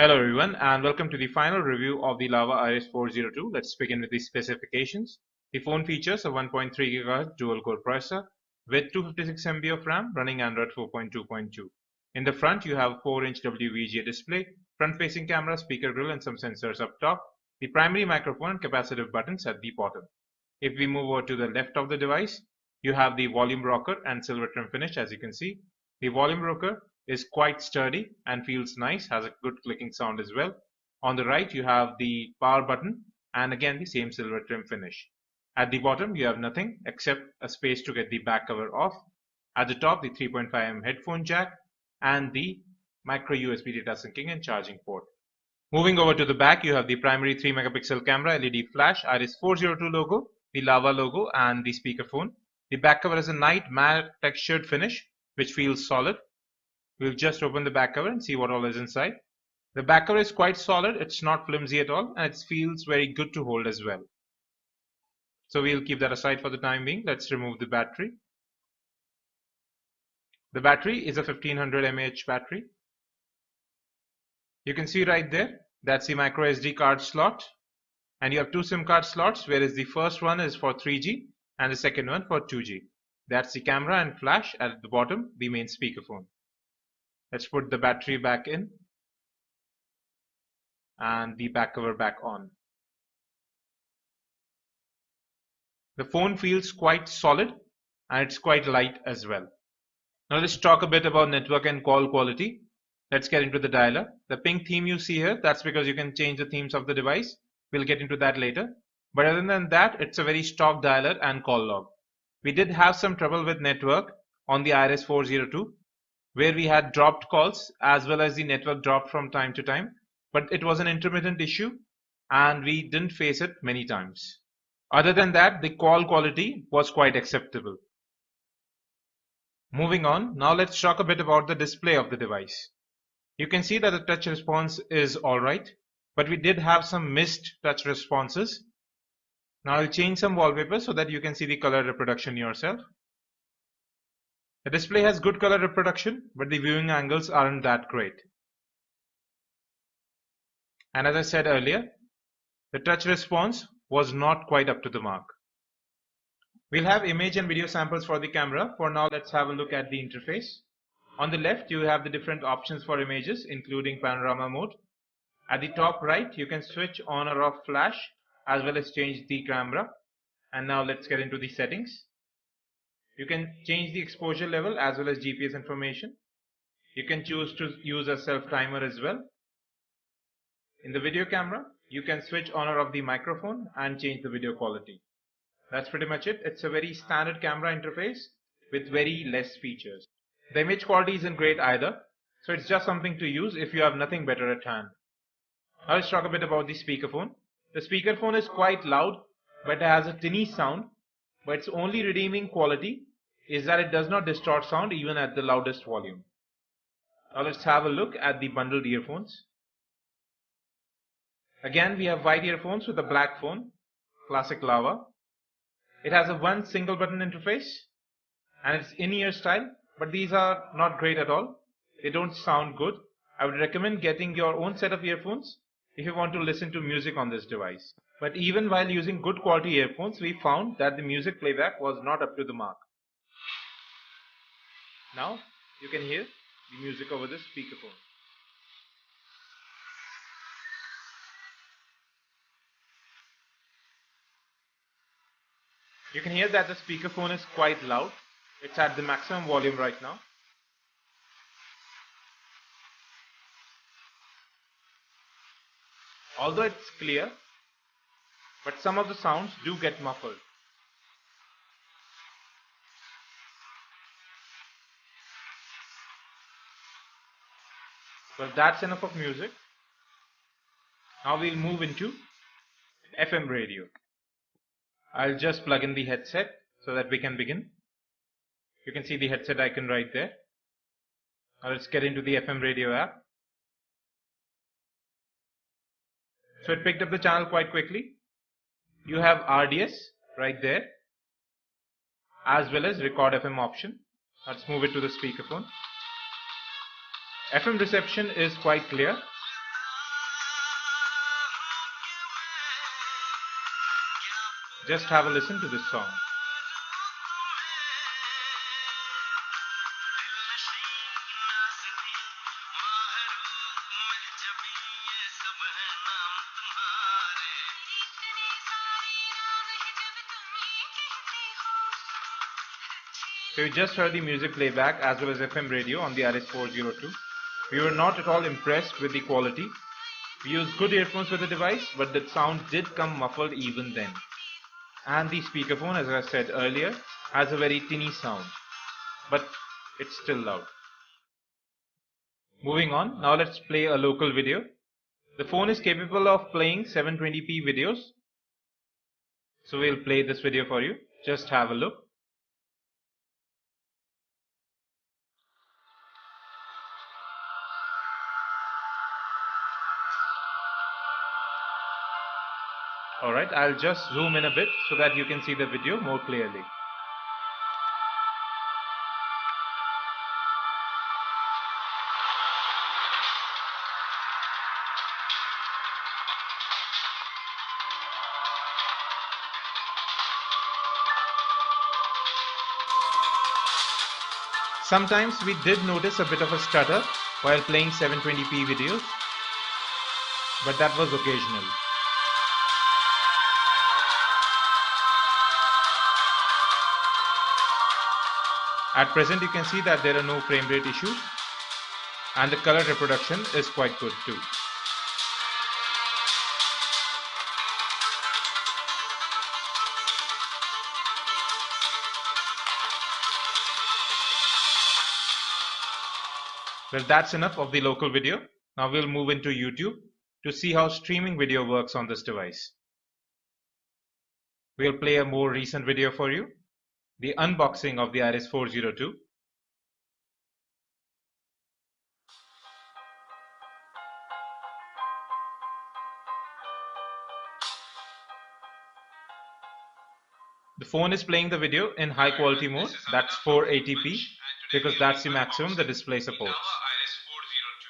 Hello everyone and welcome to the final review of the Lava RS402. Let's begin with the specifications. The phone features a 1.3 GHz dual-core processor with 256 MB of RAM running Android 4.2.2. In the front you have a 4-inch WVGA display, front-facing camera, speaker grill and some sensors up top, the primary microphone and capacitive buttons at the bottom. If we move over to the left of the device, you have the volume rocker and silver trim finish. As you can see, the volume rocker is quite sturdy and feels nice, has a good clicking sound as well. On the right you have the power button and again the same silver trim finish. At the bottom you have nothing except a space to get the back cover off. At the top the 3.5mm headphone jack and the micro USB data syncing and charging port. Moving over to the back you have the primary 3 megapixel camera, LED flash, RS402 logo, the Lava logo and the speakerphone. The back cover is a nice matte textured finish which feels solid. We'll just open the back cover and see what all is inside. The back cover is quite solid, it's not flimsy at all and it feels very good to hold as well. So we'll keep that aside for the time being. Let's remove the battery. The battery is a 1500 mAh battery. You can see right there, that's the micro SD card slot. And you have two SIM card slots, whereas the first one is for 3G and the second one for 2G. That's the camera and flash. At the bottom, the main speakerphone. Let's put the battery back in and the back cover back on. The phone feels quite solid and it's quite light as well. Now let's talk a bit about network and call quality. Let's get into the dialer. The pink theme you see here, that's because you can change the themes of the device. We'll get into that later. But other than that, it's a very stock dialer and call log. We did have some trouble with network on the RS402. Where we had dropped calls as well as the network dropped from time to time, but it was an intermittent issue and we didn't face it many times. Other than that, the call quality was quite acceptable. Moving on, now let's talk a bit about the display of the device. You can see that the touch response is alright, but we did have some missed touch responses. Now I'll change some wallpaper so that you can see the color reproduction yourself. The display has good color reproduction, but the viewing angles aren't that great. And as I said earlier, the touch response was not quite up to the mark. We'll have image and video samples for the camera. For now, let's have a look at the interface. On the left, you have the different options for images, including panorama mode. At the top right, you can switch on or off flash, as well as change the camera. And now let's get into the settings. You can change the exposure level as well as GPS information. You can choose to use a self timer as well. In the video camera, you can switch on or off the microphone and change the video quality. That's pretty much it. It's a very standard camera interface with very less features. The image quality isn't great either, so it's just something to use if you have nothing better at hand. Now let's talk a bit about the speakerphone. The speakerphone is quite loud, but it has a tinny sound. But its only redeeming quality is that it does not distort sound even at the loudest volume. Now let's have a look at the bundled earphones. Again, we have white earphones with a black phone, classic Lava. It has a one single button interface and it's in-ear style, but these are not great at all. They don't sound good. I would recommend getting your own set of earphones if you want to listen to music on this device. But even while using good quality earphones, we found that the music playback was not up to the mark. Now you can hear the music over the speakerphone. You can hear that the speakerphone is quite loud. It's at the maximum volume right now. Although it's clear, but some of the sounds do get muffled. Well, that's enough of music. Now we'll move into FM radio. I'll just plug in the headset so that we can begin. You can see the headset icon right there. Now let's get into the FM radio app. So it picked up the channel quite quickly. You have RDS right there, as well as record FM option. Let's move it to the speakerphone. FM reception is quite clear. Just have a listen to this song. So you just heard the music playback as well as FM radio on the RS402. We were not at all impressed with the quality. We used good earphones with the device, but the sound did come muffled even then. And the speakerphone, as I said earlier, has a very tinny sound, but it's still loud. Moving on, now let's play a local video. The phone is capable of playing 720p videos. So we'll play this video for you. Just have a look. Alright, I'll just zoom in a bit so that you can see the video more clearly. Sometimes we did notice a bit of a stutter while playing 720p videos, but that was occasional. At present you can see that there are no frame rate issues and the color reproduction is quite good too. Well, that's enough of the local video. Now we'll move into YouTube to see how streaming video works on this device. We'll play a more recent video for you. The unboxing of the RS402. The phone is playing the video in high quality mode, that's 480p, because that's the maximum the display supports. RS402.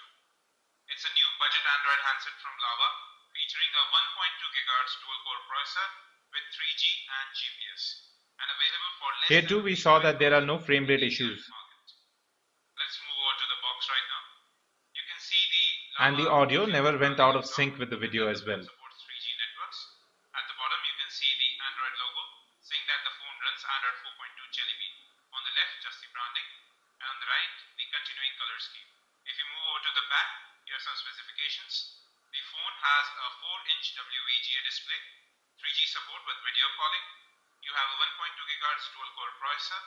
It's a new budget Android handset from Lava, featuring a 1.2 GHz dual-core processor with 3G and GPS. And available for less Here too we saw that there are no frame rate issues. Let's move over to the box right now. You can see and the audio never went out of sync with the video as well. Supports 3G networks. At the bottom you can see the Android logo, saying that the phone runs Android 4.2 Jelly Bean. On the left, just the branding, and on the right, the continuing color scheme. If you move over to the back, here are some specifications. The phone has a 4-inch WVGA display, 3G support with video calling. You have a 1.2 GHz dual-core processor,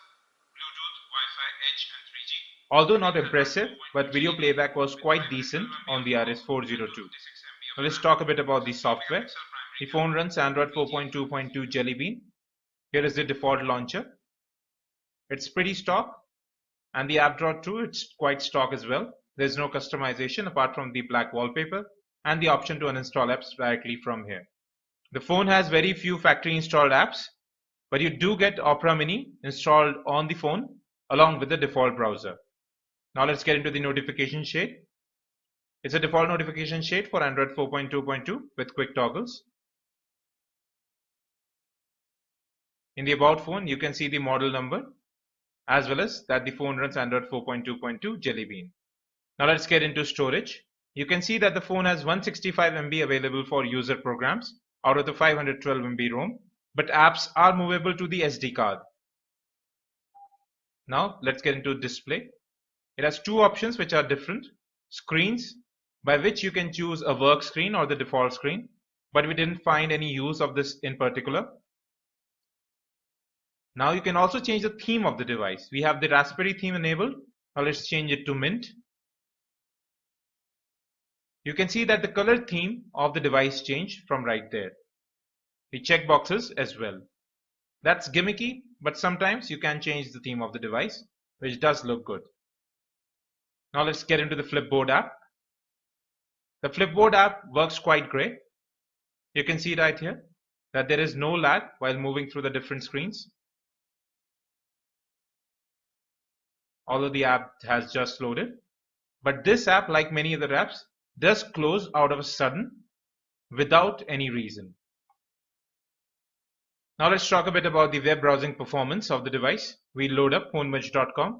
Bluetooth, Wi-Fi, Edge, and 3G. Although not impressive, but video playback was quite decent on the RS402. Now let's talk a bit about the software. The phone runs Android 4.2.2 Jelly Bean. Here is the default launcher. It's pretty stock, and the app drawer too, it's quite stock as well. There's no customization apart from the black wallpaper and the option to uninstall apps directly from here. The phone has very few factory installed apps, but you do get Opera Mini installed on the phone along with the default browser. Now let's get into the notification shade. It's a default notification shade for Android 4.2.2 with quick toggles. In the About phone, you can see the model number as well as that the phone runs Android 4.2.2 Jelly Bean. Now let's get into storage. You can see that the phone has 165 MB available for user programs out of the 512 MB ROM, but apps are movable to the SD card. Now let's get into display. It has two options which are different. Screens, by which you can choose a work screen or the default screen, but we didn't find any use of this in particular. Now you can also change the theme of the device. We have the Raspberry theme enabled. Now let's change it to Mint. You can see that the color theme of the device changed from right there. The checkboxes as well. That's gimmicky, but sometimes you can change the theme of the device, which does look good. Now let's get into the Flipboard app. The Flipboard app works quite great. You can see right here that there is no lag while moving through the different screens. Although the app has just loaded. But this app, like many other apps, does close out of a sudden without any reason. Now let's talk a bit about the web browsing performance of the device. We load up PhoneBunch.com.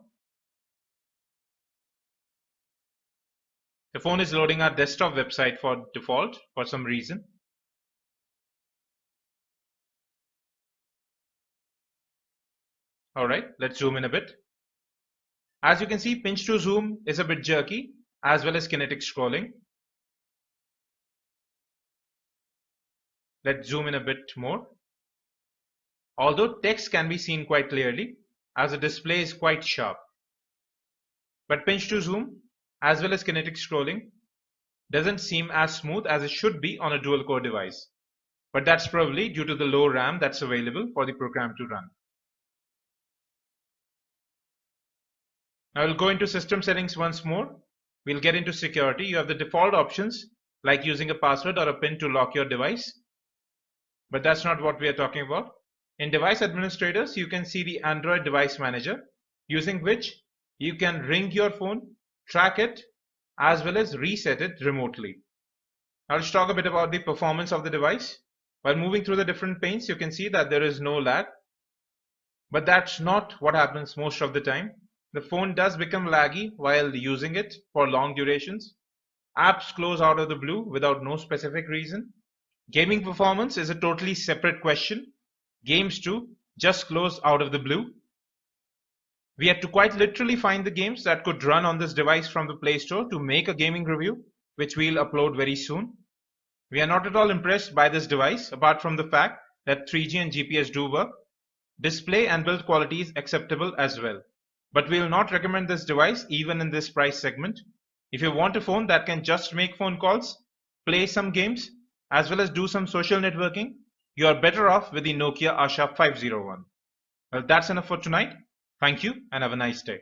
The phone is loading our desktop website for default for some reason. Alright, let's zoom in a bit. As you can see, pinch to zoom is a bit jerky as well as kinetic scrolling. Let's zoom in a bit more. Although text can be seen quite clearly as the display is quite sharp. But pinch to zoom as well as kinetic scrolling doesn't seem as smooth as it should be on a dual core device. But that's probably due to the low RAM that's available for the program to run. Now we'll go into system settings once more. We'll get into security. You have the default options like using a password or a PIN to lock your device. But that's not what we are talking about. In device administrators, you can see the Android device manager, using which you can ring your phone, track it, as well as reset it remotely. Now let's talk a bit about the performance of the device. While moving through the different panes, you can see that there is no lag. But that's not what happens most of the time. The phone does become laggy while using it for long durations. Apps close out of the blue without no specific reason. Gaming performance is a totally separate question. Games too just close out of the blue. We had to quite literally find the games that could run on this device from the Play Store to make a gaming review, which we'll upload very soon. We are not at all impressed by this device, apart from the fact that 3G and GPS do work. Display and build quality is acceptable as well. But we will not recommend this device even in this price segment. If you want a phone that can just make phone calls, play some games, as well as do some social networking, you are better off with the Nokia Asha 501. Well, that's enough for tonight. Thank you and have a nice day.